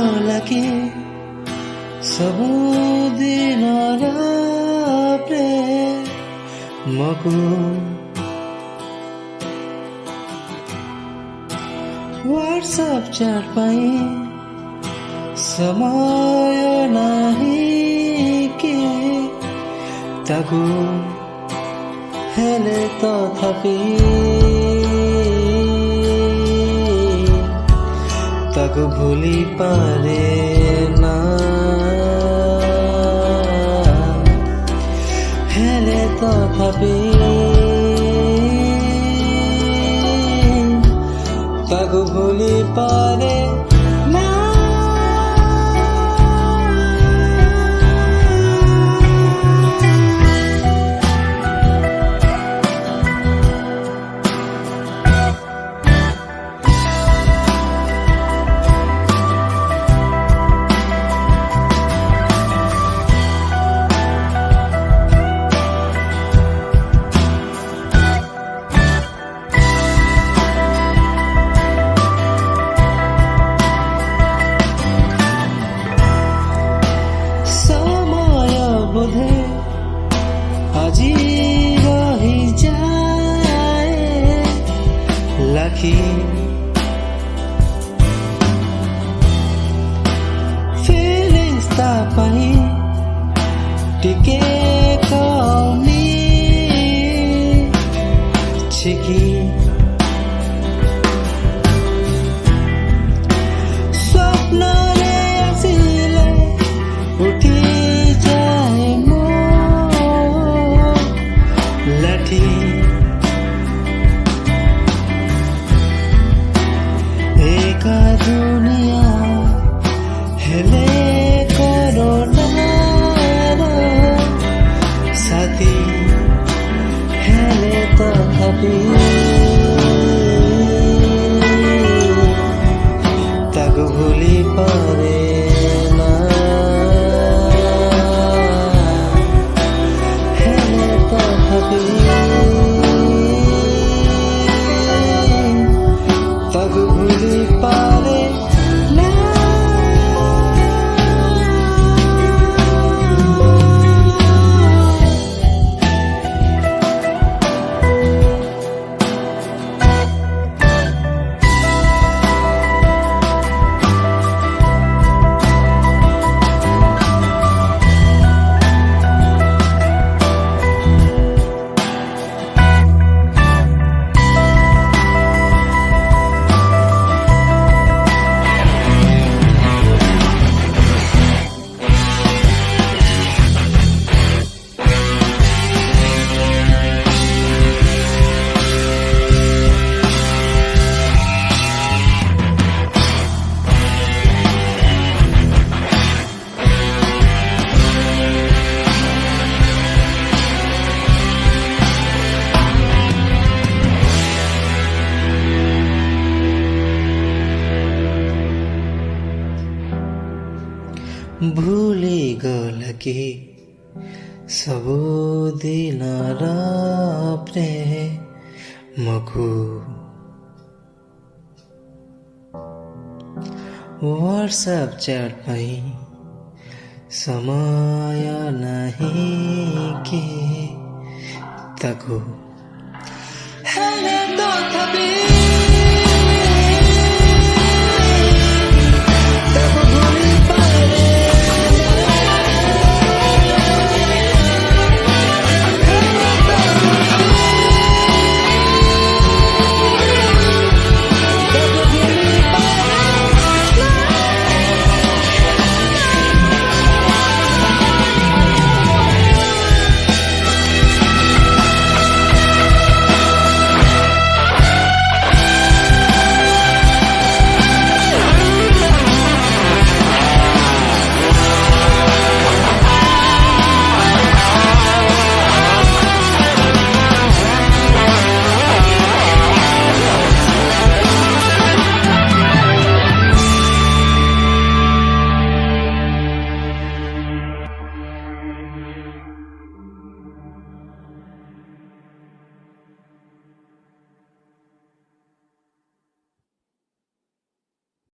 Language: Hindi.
गला कि सबुदिनर प्रेमको व्हाट्सएप चैट पाई समय नहीं कि ताकू हेले तथापि ताकू भूली पारे ना हेले तथापि ताकू भूली पारे ना। আজি रही जाए लाखी feelings तापाई टिके कमी छिकी स्वप्नले आसिले उठी एका दुनिया हेले कोरोना साथी हेले तथापि ताकू भूली पारे ना हेले तथापि ताकू भूली पारे ना। भूली गला कि सबुदिनर प्रेमको व्हाट्सएप चैट पाई समय नहीं कि ताकू हेले तथापि